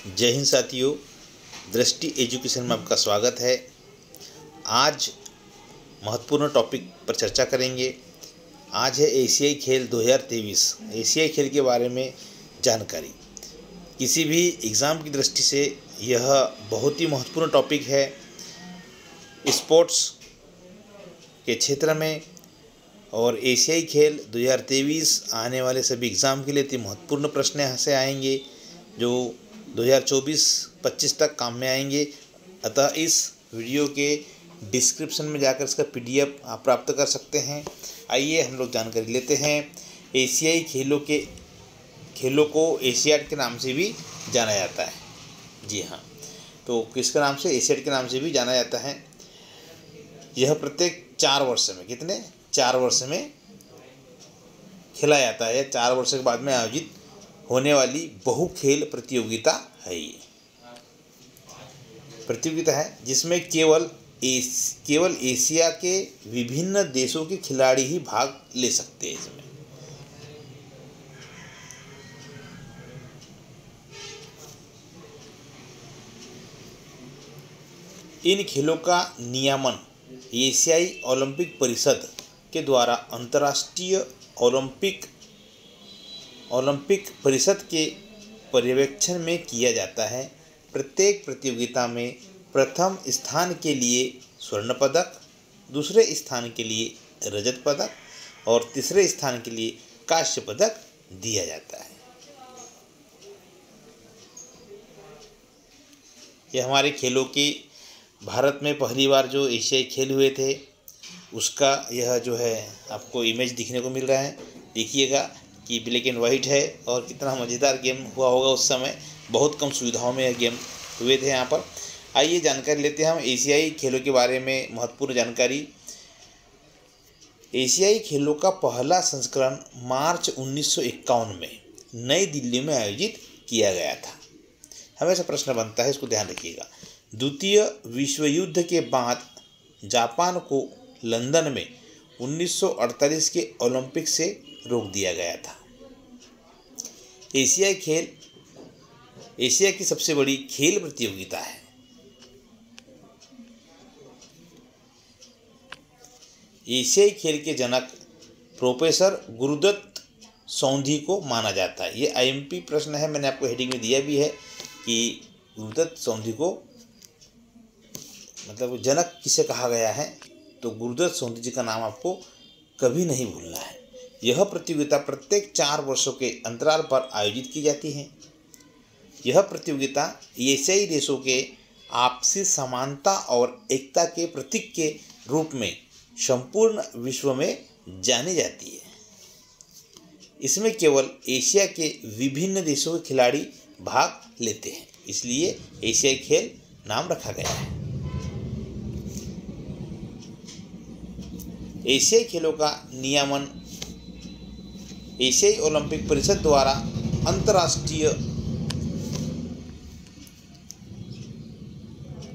जय हिंद साथियों, दृष्टि एजुकेशन में आपका स्वागत है। आज महत्वपूर्ण टॉपिक पर चर्चा करेंगे। आज है एशियाई खेल 2023। एशियाई खेल के बारे में जानकारी। किसी भी एग्ज़ाम की दृष्टि से यह बहुत ही महत्वपूर्ण टॉपिक है। स्पोर्ट्स के क्षेत्र में और एशियाई खेल 2023 आने वाले सभी एग्ज़ाम के लिए अति महत्वपूर्ण प्रश्न यहाँ से आएंगे जो 2024-25 तक काम में आएंगे। अतः इस वीडियो के डिस्क्रिप्शन में जाकर इसका PDF आप प्राप्त कर सकते हैं। आइए हम लोग जानकारी लेते हैं। एशियाई खेलों को एशियाड के नाम से भी जाना जाता है। जी हाँ, तो किसके नाम से? एशियाड के नाम से भी जाना जाता है। यह प्रत्येक 4 वर्ष में 4 वर्ष में खेला जाता है। 4 वर्ष के बाद में आयोजित होने वाली बहु खेल प्रतियोगिता है। ये प्रतियोगिता है जिसमें केवल एशिया के विभिन्न देशों के खिलाड़ी ही भाग ले सकते हैं। इसमें इन खेलों का नियमन एशियाई ओलंपिक परिषद के द्वारा अंतर्राष्ट्रीय ओलंपिक परिषद के पर्यवेक्षण में किया जाता है। प्रत्येक प्रतियोगिता में प्रथम स्थान के लिए स्वर्ण पदक, दूसरे स्थान के लिए रजत पदक और तीसरे स्थान के लिए कांस्य पदक दिया जाता है। यह हमारे खेलों की भारत में पहली बार जो एशियाई खेल हुए थे उसका यह जो है आपको इमेज दिखने को मिल रहा है। देखिएगा कि ब्लैक एंड वाइट है और कितना मज़ेदार गेम हुआ होगा उस समय। बहुत कम सुविधाओं में यह गेम हुए थे यहाँ पर। आइए जानकारी लेते हैं हम एशियाई खेलों के बारे में। महत्वपूर्ण जानकारी। एशियाई खेलों का पहला संस्करण मार्च 1951 में नई दिल्ली में आयोजित किया गया था। हमेशा प्रश्न बनता है, इसको ध्यान रखिएगा। द्वितीय विश्व युद्ध के बाद जापान को लंदन में 1948 के ओलंपिक से रोक दिया गया था। एशियाई खेल एशिया की सबसे बड़ी खेल प्रतियोगिता है। एशियाई खेल के जनक प्रोफेसर गुरुदत्त सौंधी को माना जाता है। ये IMP प्रश्न है, मैंने आपको हेडिंग में दिया भी है कि गुरुदत्त सौंधी को मतलब जनक किसे कहा गया है, तो गुरुदत्त सौंधी जी का नाम आपको कभी नहीं भूलना है। यह प्रतियोगिता प्रत्येक 4 वर्षों के अंतराल पर आयोजित की जाती है। यह प्रतियोगिता एशियाई देशों के आपसी समानता और एकता के प्रतीक के रूप में संपूर्ण विश्व में जानी जाती है। इसमें केवल एशिया के विभिन्न देशों के खिलाड़ी भाग लेते हैं, इसलिए एशियाई खेल नाम रखा गया है। एशियाई खेलों का नियमन एशियाई ओलंपिक परिषद द्वारा अंतर्राष्ट्रीय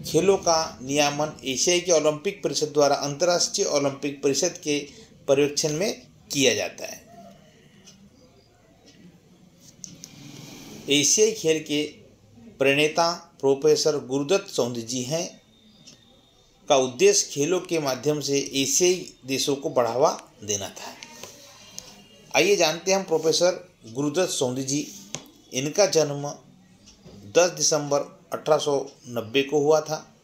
खेलों का नियमन एशियाई के ओलंपिक परिषद द्वारा अंतर्राष्ट्रीय ओलंपिक परिषद के पर्यवेक्षण में किया जाता है। एशियाई खेल के प्रणेता प्रोफेसर गुरुदत्त सौंधी जी हैं। का उद्देश्य खेलों के माध्यम से एशियाई देशों को बढ़ावा देना था। आइए जानते हैं हम प्रोफेसर गुरुदत्त सौंधी जी। इनका जन्म 10 दिसंबर 1890 को हुआ था।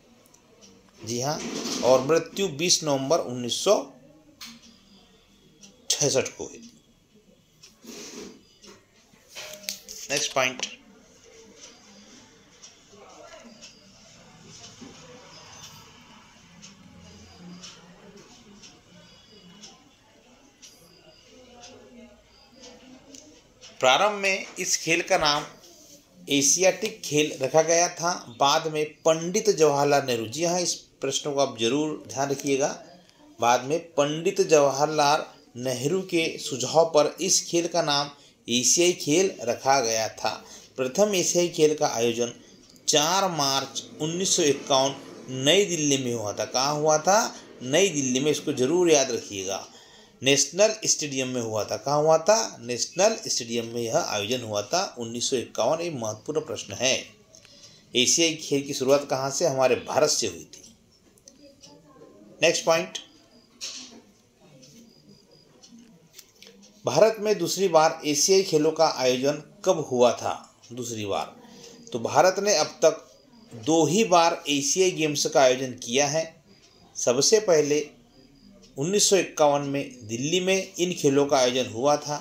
जी हाँ, और मृत्यु 20 नवंबर 1966 को हुई। Next point. प्रारंभ में इस खेल का नाम एशियाटिक खेल रखा गया था। बाद में पंडित जवाहरलाल नेहरू, जी हाँ, इस प्रश्न को आप जरूर ध्यान रखिएगा। बाद में पंडित जवाहरलाल नेहरू के सुझाव पर इस खेल का नाम एशियाई खेल रखा गया था। प्रथम एशियाई खेल का आयोजन 4 मार्च 1951 नई दिल्ली में हुआ था। कहाँ हुआ था? नई दिल्ली में। इसको जरूर याद रखिएगा। नेशनल स्टेडियम में हुआ था। कहाँ हुआ था? नेशनल स्टेडियम में यह आयोजन हुआ था 1951। ये महत्वपूर्ण प्रश्न है। एशियाई खेल की शुरुआत कहाँ से? हमारे भारत से हुई थी। नेक्स्ट पॉइंट, भारत में दूसरी बार एशियाई खेलों का आयोजन कब हुआ था? दूसरी बार तो भारत ने अब तक 2 ही बार एशियाई गेम्स का आयोजन किया है। सबसे पहले 1951 में दिल्ली में इन खेलों का आयोजन हुआ था।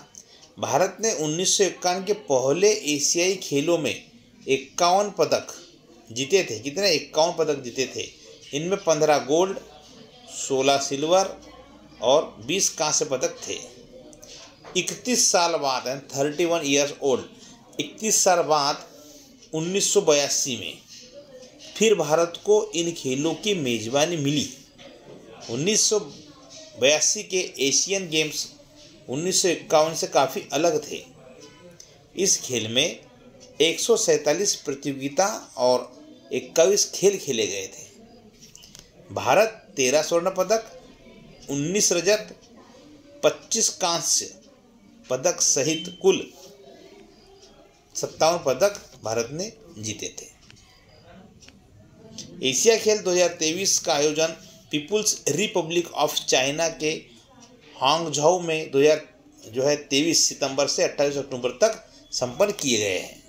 भारत ने 1951 के पहले एशियाई खेलों में 51 पदक जीते थे। कितने? 51 पदक जीते थे। इनमें 15 गोल्ड, 16 सिल्वर और 20 कांस्य पदक थे। 31 साल बाद, 31 ईयर्स ओल्ड, 31 साल बाद 1982 में फिर भारत को इन खेलों की मेज़बानी मिली। 1982 के एशियन गेम्स 1951 से काफ़ी अलग थे। इस खेल में 147 प्रतियोगिता और 21 खेल खेले गए थे। भारत 13 स्वर्ण पदक, 19 रजत, 25 कांस्य पदक सहित कुल 57 पदक भारत ने जीते थे। एशिया खेल 2023 का आयोजन पीपुल्स रिपब्लिक ऑफ चाइना के हांगझाऊ में 23 सितंबर से 28 अक्टूबर तक संपन्न किए गए हैं।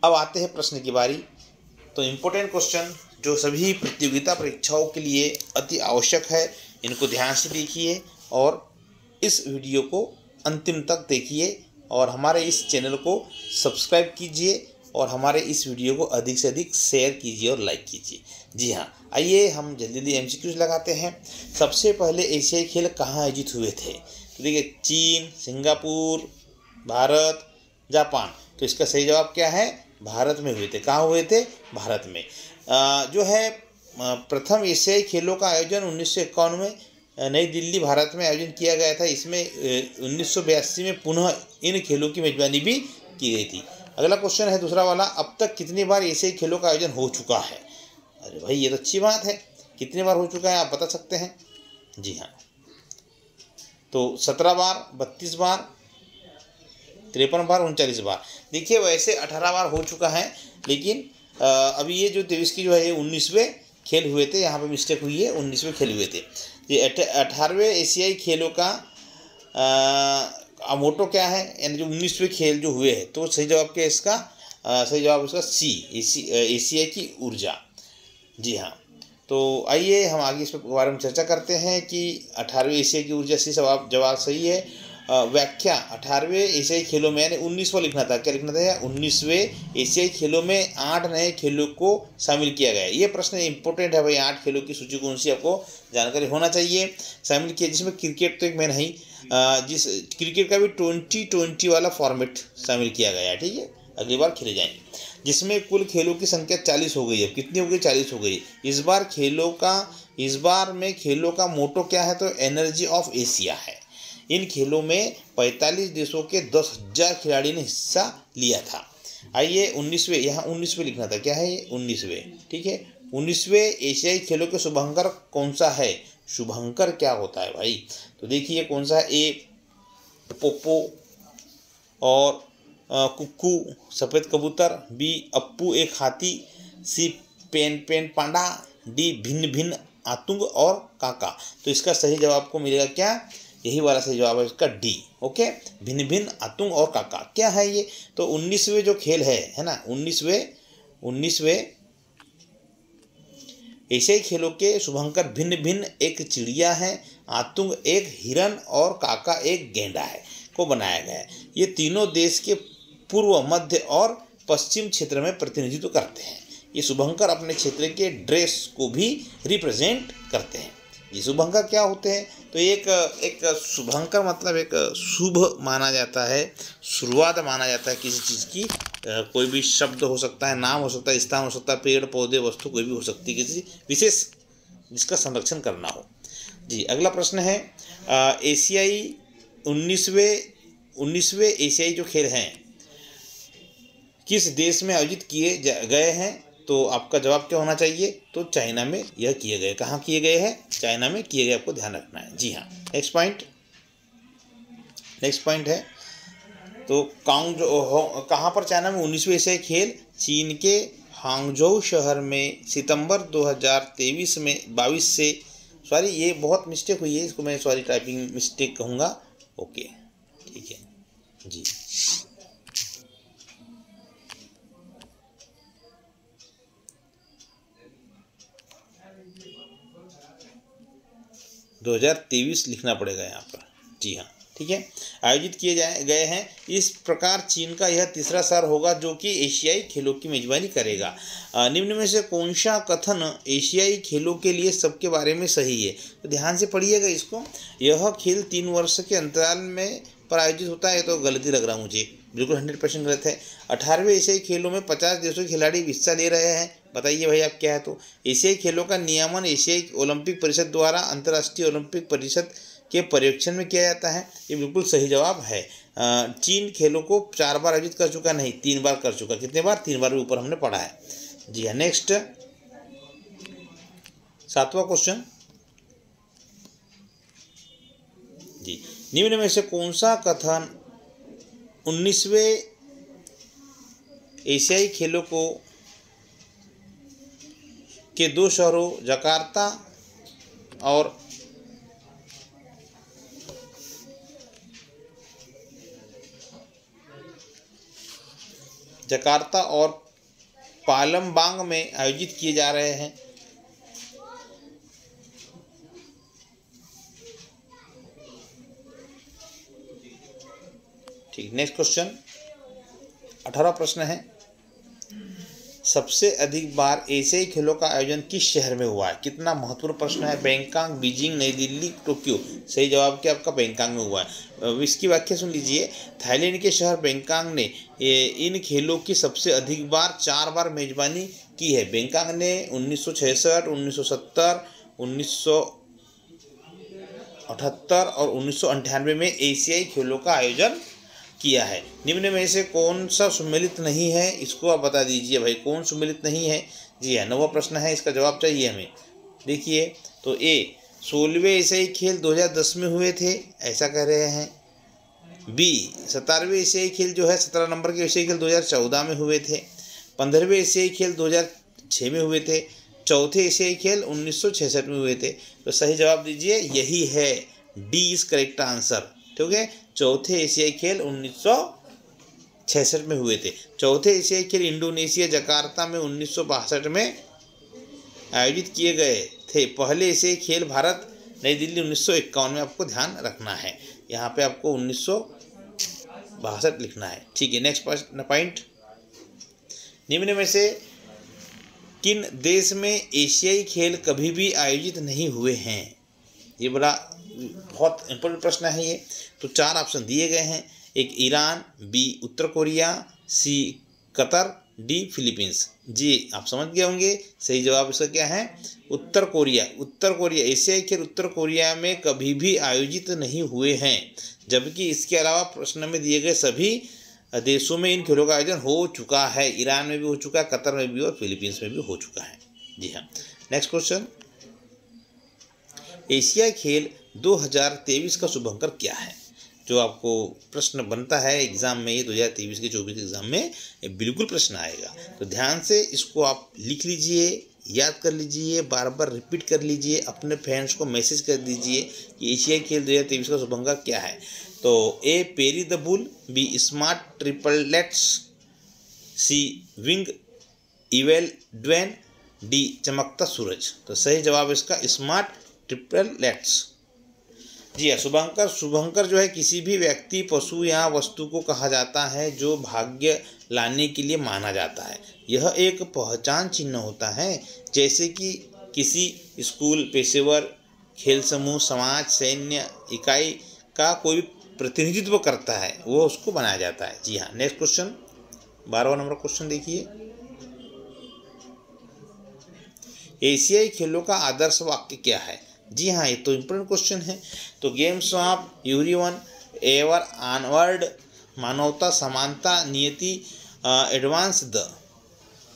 अब आते हैं प्रश्न की बारी। तो इम्पोर्टेंट क्वेश्चन जो सभी प्रतियोगिता परीक्षाओं के लिए अति आवश्यक है, इनको ध्यान से देखिए और इस वीडियो को अंतिम तक देखिए और हमारे इस चैनल को सब्सक्राइब कीजिए और हमारे इस वीडियो को अधिक से अधिक शेयर कीजिए और लाइक कीजिए। जी हाँ, आइए हम जल्दी जल्दी MCQs लगाते हैं। सबसे पहले एशियाई खेल कहाँ आयोजित हुए थे? तो देखिए, चीन, सिंगापुर, भारत, जापान। तो इसका सही जवाब क्या है? भारत में हुए थे। कहाँ हुए थे? भारत में। जो है प्रथम एशियाई खेलों का आयोजन 1951 में नई दिल्ली, भारत में आयोजन किया गया था। इसमें 1982 में पुनः इन खेलों की मेजबानी भी की गई थी। अगला क्वेश्चन है दूसरा वाला, अब तक कितनी बार एशियाई खेलों का आयोजन हो चुका है? अरे भाई, ये तो अच्छी बात है। कितनी बार हो चुका है आप बता सकते हैं? जी हाँ, तो 17 बार, 32 बार, 53 बार, 39 बार। देखिए, वैसे 18 बार हो चुका है, लेकिन अभी ये जो 23 की जो है ये 19वें खेल हुए थे। यहाँ पे मिस्टेक हुई है, 19वें खेल हुए थे। ये 18वें एशियाई खेलों का मोटो क्या है? यानी जो 19वें खेल जो हुए हैं, तो सही जवाब क्या है इसका? सही जवाब इसका सी, एशिया की ऊर्जा। जी हाँ, तो आइए हम आगे इस बारे में चर्चा करते हैं कि 18वें एशिया की ऊर्जा सी जवाब सही है। व्याख्या, 18वें एशियाई खेलों में, यानी 19वां लिखना था। क्या लिखना था? 19वें एशियाई खेलों में 8 नए खेलों को शामिल किया गया है। ये प्रश्न इंपॉर्टेंट है भाई। 8 खेलों की सूची कौन सी आपको जानकारी होना चाहिए। शामिल किया, जिसमें क्रिकेट तो एक मेन है ही, जिस क्रिकेट का भी 2020 वाला फॉर्मेट शामिल किया गया है। ठीक है, अगली बार खेले जाएंगे। जिसमें कुल खेलों की संख्या 40 हो गई है। कितनी हो गई? 40 हो गई। इस बार में खेलों का मोटो क्या है? तो एनर्जी ऑफ एशिया है। इन खेलों में 45 देशों के 10,000 खिलाड़ी ने हिस्सा लिया था। आइए 19वें, यहाँ 19वें लिखना था। क्या है ये? 19वें। ठीक है, 19वें एशियाई खेलों के शुभंकर कौन सा है? शुभंकर क्या होता है भाई? तो देखिए कौन सा है। ए पोपो और कुक्कू सफ़ेद कबूतर, बी अप्पू एक हाथी, सी पेन पांडा, डी भिन्न भिन्न आतंक और काका। तो इसका सही जवाब को मिलेगा क्या? यही वाला सही जवाब है इसका, डी। ओके, भिन्न भिन्न आतंक और काका। क्या है ये? तो 19वें जो खेल है ना, 19वें एशियाई खेलों के शुभंकर भिन्न भिन्न एक चिड़िया है, आतंक एक हिरन और काका एक गेंडा है को बनाया गया है। ये तीनों देश के पूर्व, मध्य और पश्चिम क्षेत्र में प्रतिनिधित्व करते हैं। ये शुभंकर अपने क्षेत्र के ड्रेस को भी रिप्रेजेंट करते हैं। ये शुभंकर क्या होते हैं? तो एक शुभंकर मतलब एक शुभ माना जाता है, शुरुआत माना जाता है किसी चीज़ की। कोई भी शब्द हो सकता है, नाम हो सकता है, स्थान हो सकता है, पेड़ पौधे वस्तु कोई भी हो सकती है, किसी विशेष जिसका संरक्षण करना हो। जी, अगला प्रश्न है, एशियाई 19वें एशियाई जो खेल हैं किस देश में आयोजित किए गए हैं? तो आपका जवाब क्या होना चाहिए? तो चाइना में यह किए गए। कहाँ किए गए हैं? चाइना में किए गए, आपको ध्यान रखना है। जी हाँ, नेक्स्ट पॉइंट है, तो कहाँ पर चाइना में 19वें एशियाई खेल चीन के हांगझोउ शहर में सितंबर 2023 में 22 से, सॉरी ये बहुत मिस्टेक हुई है, इसको मैं सॉरी टाइपिंग मिस्टेक कहूँगा। ओके ठीक है जी। 2023 लिखना पड़ेगा यहाँ पर, जी हाँ ठीक है। आयोजित किए गए हैं। इस प्रकार चीन का यह तीसरा शहर होगा जो कि एशियाई खेलों की मेजबानी करेगा। निम्न में से कौन सा कथन एशियाई खेलों के लिए सबके बारे में सही है? तो ध्यान से पढ़िएगा इसको। यह खेल 3 वर्ष के अंतराल में पर आयोजित होता है, तो गलती लग रहा मुझे, बिल्कुल 100% गलत है। 18वें एशियाई खेलों में 50 देशों के खिलाड़ी हिस्सा ले रहे हैं। बताइए भाई आप क्या है? तो एशियाई खेलों का नियमन एशियाई ओलंपिक परिषद द्वारा अंतर्राष्ट्रीय ओलंपिक परिषद के पर्यवेक्षण में किया जाता है। ये बिल्कुल सही जवाब है। चीन खेलों को 4 बार आयोजित कर चुका, नहीं 3 बार कर चुका। कितने बार? 3 बार भी ऊपर हमने पढ़ा है। जी हाँ। नेक्स्ट 7वां क्वेश्चन जी, निम्न में से कौन सा कथन 19वें एशियाई खेलों को के 2 शहरों जकार्ता और पालमबांग में आयोजित किए जा रहे हैं? ठीक। नेक्स्ट क्वेश्चन 18वां प्रश्न है, सबसे अधिक बार एशियाई खेलों का आयोजन किस शहर में हुआ है? कितना महत्वपूर्ण प्रश्न है। बैंकॉक, बीजिंग, नई दिल्ली, टोक्यो। सही जवाब क्या आपका? बैंकॉक में हुआ है। इसकी व्याख्या सुन लीजिए। थाईलैंड के शहर बैंकॉक ने इन खेलों की सबसे अधिक बार 4 बार मेजबानी की है। बैंकॉक ने 1966, 1970, 1978 और 1998 में एशियाई खेलों का आयोजन किया है। निम्न में से कौन सा सम्मिलित नहीं है? इसको आप बता दीजिए भाई, कौन सम्मिलित नहीं है? जी हाँ, 9वां प्रश्न है, इसका जवाब चाहिए हमें। देखिए तो ए 16वें एशियाई खेल 2010 में हुए थे, ऐसा कह रहे हैं। बी 17वें एशियाई खेल जो है 17 नंबर के एशियाई खेल 2014 में हुए थे। 15वें एशियाई खेल 2006 में हुए थे। चौथे एशियाई खेल 1966 में हुए थे। तो सही जवाब दीजिए, यही है, डी इज करेक्ट आंसर। ठीक है, चौथे एशियाई खेल 1966 में हुए थे। चौथे एशियाई खेल इंडोनेशिया जकार्ता में 1962 में आयोजित किए गए थे। पहले एशियाई खेल भारत नई दिल्ली 1951 में आपको ध्यान रखना है। यहाँ पे आपको 1962 लिखना है। ठीक है। नेक्स्ट पॉइंट, निम्न में से किन देश में एशियाई खेल कभी भी आयोजित नहीं हुए हैं? ये बड़ा बहुत इंपॉर्टेंट प्रश्न है ये। तो 4 ऑप्शन दिए गए हैं। एक ईरान, बी उत्तर कोरिया, सी कतर, डी फिलीपींस। जी आप समझ गए होंगे, सही जवाब इसका क्या है? उत्तर कोरिया। उत्तर कोरिया, एशियाई खेल उत्तर कोरिया में कभी भी आयोजित नहीं हुए हैं, जबकि इसके अलावा प्रश्न में दिए गए सभी देशों में इन खेलों का आयोजन हो चुका है। ईरान में भी हो चुका है, कतर में भी और फिलीपींस में भी हो चुका है। जी हाँ। नेक्स्ट क्वेश्चन, एशियाई खेल 2023 का शुभंकर क्या है? जो आपको प्रश्न बनता है एग्जाम में, ये 2023 के 24 के एग्जाम में बिल्कुल प्रश्न आएगा। तो ध्यान से इसको आप लिख लीजिए, याद कर लीजिए, बार बार रिपीट कर लीजिए, अपने फ्रेंड्स को मैसेज कर दीजिए कि एशियाई खेल 2023 का शुभंकर क्या है। तो A Perry the bull, B smart triplets, C विंग इवेल ड्वेन, डी चमकता सूरज। तो सही जवाब इसका स्मार्ट ट्रिपलेट्स। जी हाँ, शुभंकर जो है किसी भी व्यक्ति, पशु या वस्तु को कहा जाता है जो भाग्य लाने के लिए माना जाता है। यह एक पहचान चिन्ह होता है, जैसे कि किसी स्कूल, पेशेवर, खेल समूह, समाज, सैन्य इकाई का कोई प्रतिनिधित्व करता है, वो उसको बनाया जाता है। जी हाँ। नेक्स्ट क्वेश्चन 12वां नंबर क्वेश्चन देखिए, एशियाई खेलों का आदर्श वाक्य क्या है? जी हाँ, ये तो इम्पोर्टेंट क्वेश्चन है। तो games of everyone, ever onward, मानवता, समानता, नियति, एडवांस द।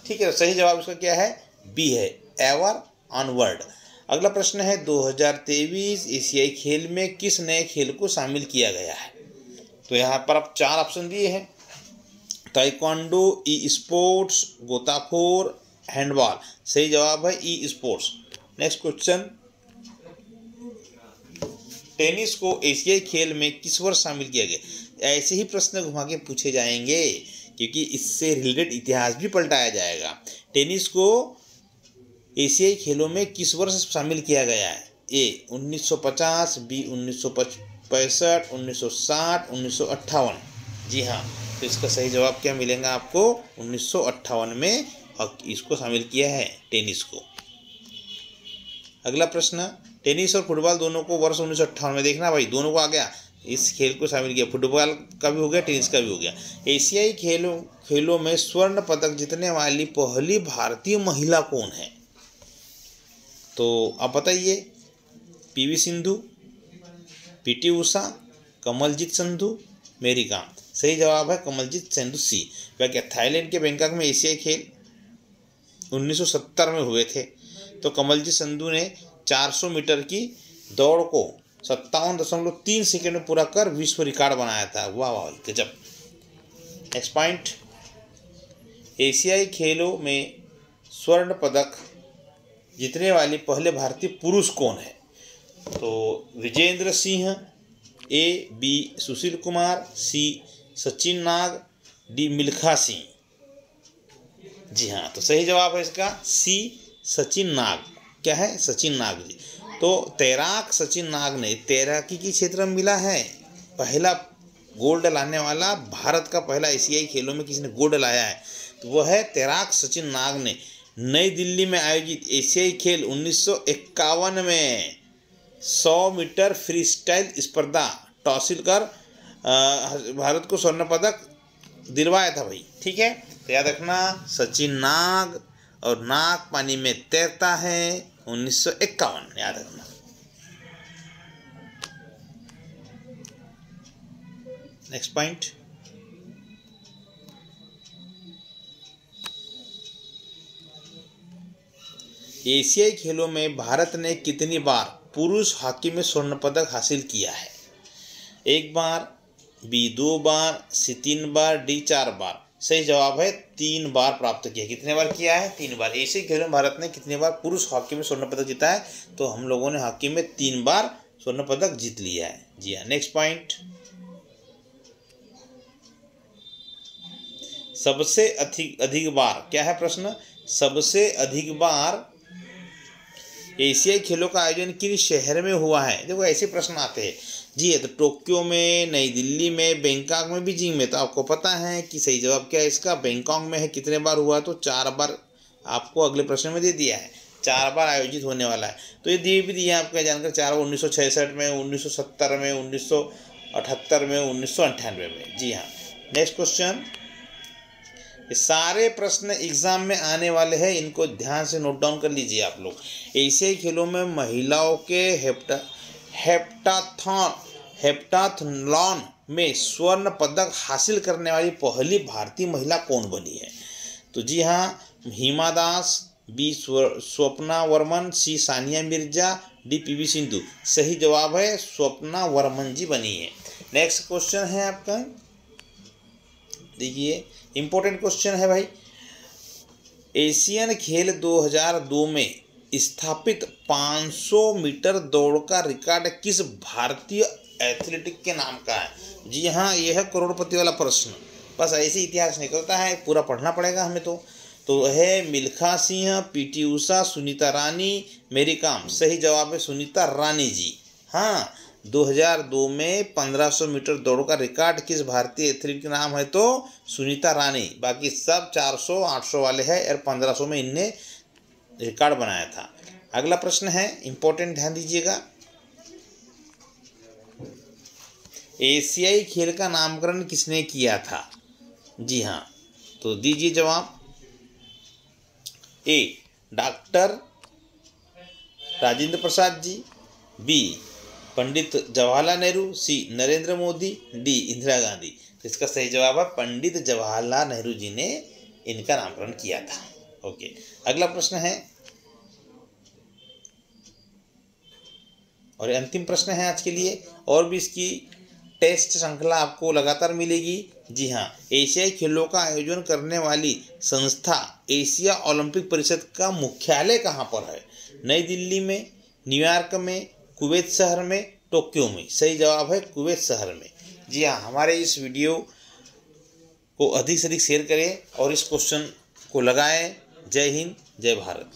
ठीक है, सही जवाब इसका क्या है? बी है, एवर ऑनवर्ड। अगला प्रश्न है, 2023 एशियाई खेल में किस नए खेल को शामिल किया गया है? तो यहाँ पर अब 4 ऑप्शन दिए हैं, ताइक्वांडो, ई स्पोर्ट्स, गोताखोर, हैंडबॉल। सही जवाब है e sports. Next question, tennis को एशियाई खेल में किस वर्ष शामिल किया गया। ऐसे ही प्रश्न घुमा के पूछे जाएंगे क्योंकि इससे रिलेटेड इतिहास भी पलटाया जाएगा। टेनिस को एशियाई खेलों में किस वर्ष शामिल किया गया है। ए 1950, बी 1965, 1960, 1958। जी हाँ, तो इसका सही जवाब क्या मिलेगा आपको, 1958 में इसको शामिल किया है टेनिस को। अगला प्रश्न, टेनिस और फुटबॉल दोनों को वर्ष 1958 में, देखना भाई दोनों को आ गया, इस खेल को शामिल किया, फुटबॉल का भी हो गया, टेनिस का भी हो गया। एशियाई खेलों में स्वर्ण पदक जीतने वाली पहली भारतीय महिला कौन है। तो आप बताइए, पीवी सिंधु, पीटी उषा, कमलजीत संधू, मेरी कॉम। सही जवाब है कमलजीत संधू, सी। वह क्या, थाईलैंड के बैंकॉक में एशियाई खेल 1970 में हुए थे। तो कमलजीत संधू ने 400 मीटर की दौड़ को 57.3 सेकंड में पूरा कर विश्व रिकॉर्ड बनाया था। वाह वाह, गजब। नेक्स्ट पॉइंट, एशियाई खेलों में स्वर्ण पदक जीतने वाली पहले भारतीय पुरुष कौन है। तो Vijender Singh, A B Sushil Kumar, C Sachin Nag, D Milkha Singh. जी हाँ, तो सही जवाब है इसका सी सचिन नाग। क्या है, सचिन नाग जी। तो तैराक सचिन नाग ने तैराकी की क्षेत्र में मिला है पहला गोल्ड लाने वाला, भारत का पहला एशियाई खेलों में किसी ने गोल्ड लाया है तो वह है तैराक सचिन नाग ने। नई दिल्ली में आयोजित एशियाई खेल 1951 में 100 मीटर फ्री स्टाइल स्पर्धा हासिल कर भारत को स्वर्ण पदक दिलवाया था भाई। ठीक है, तो याद रखना, सचिन नाग, और नाग पानी में तैरता है, 1951, याद रखना। नेक्स्ट पॉइंट, एशियाई खेलों में भारत ने कितनी बार पुरुष हॉकी में स्वर्ण पदक हासिल किया है। 1 बार, बी 2 बार, सी 3 बार, डी 4 बार। सही जवाब है 3 बार प्राप्त किया। कितने बार किया है, 3 बार। एशियाई खेलों में भारत ने कितनी बार पुरुष हॉकी में स्वर्ण पदक जीता है, तो हम लोगों ने हॉकी में 3 बार स्वर्ण पदक जीत लिया है। जी हाँ। नेक्स्ट पॉइंट, सबसे अधिक बार, क्या है प्रश्न, सबसे अधिक बार एशियाई खेलों का आयोजन किस शहर में हुआ है। देखो ऐसे प्रश्न आते हैं। जी है, तो टोक्यो में, नई दिल्ली में, बैंकॉक में, बीजिंग में। तो आपको पता है कि सही जवाब क्या है इसका, बैंकॉक में है। कितने बार हुआ, तो 4 बार आपको अगले प्रश्न में दे दिया है, 4 बार आयोजित होने वाला है। तो ये दिए भी दिए आपको जानकर, 4 बार 1966 में, 1970 में, 1978 में, 1998 में। जी हाँ। नेक्स्ट क्वेश्चन, ये सारे प्रश्न एग्जाम में आने वाले हैं, इनको ध्यान से नोट डाउन कर लीजिए आप लोग। एशियाई खेलों में महिलाओं के हेप्टाथलॉन में स्वर्ण पदक हासिल करने वाली पहली भारतीय महिला कौन बनी है। तो जी हाँ, हिमा दास, बी स्वप्ना वर्मन, सी सानिया मिर्जा, डी पीवी सिंधु। सही जवाब है स्वप्ना वर्मन जी बनी है। नेक्स्ट क्वेश्चन है आपका, देखिए इंपॉर्टेंट क्वेश्चन है भाई। एशियन खेल 2002 में स्थापित 500 मीटर दौड़ का रिकॉर्ड किस भारतीय एथलेटिक के नाम का है। जी हाँ, यह है करोड़पति वाला प्रश्न। बस ऐसे इतिहास निकलता है, पूरा पढ़ना पड़ेगा हमें। तो है मिल्खा सिंह, पीटी उषा, सुनीता रानी, मेरी कॉम। सही जवाब है सुनीता रानी जी। हाँ, 2002 में 1500 मीटर दौड़ का रिकॉर्ड किस भारतीय एथलीट के नाम है, तो सुनीता रानी। बाकी सब 400, 800 वाले हैं और 1500 में इनने रिकॉर्ड बनाया था। अगला प्रश्न है इंपॉर्टेंट, ध्यान दीजिएगा। एशियाई खेल का नामकरण किसने किया था। जी हाँ, तो दीजिए जवाब। ए डॉक्टर राजेंद्र प्रसाद जी, बी पंडित जवाहरलाल नेहरू, सी नरेंद्र मोदी, डी इंदिरा गांधी। तो इसका सही जवाब है पंडित जवाहरलाल नेहरू जी ने इनका नामकरण किया था। ओके, अगला प्रश्न है और अंतिम प्रश्न है आज के लिए, और भी इसकी टेस्ट श्रृंखला आपको लगातार मिलेगी। जी हाँ, एशियाई खेलों का आयोजन करने वाली संस्था एशिया ओलंपिक परिषद का मुख्यालय कहाँ पर है? नई दिल्ली में, न्यूयॉर्क में, कुवैत शहर में, टोक्यो में। सही जवाब है कुवैत शहर में। जी हाँ, हमारे इस वीडियो को अधिक से अधिक शेयर करें और इस क्वेश्चन को लगाएं। जय हिंद, जय भारत।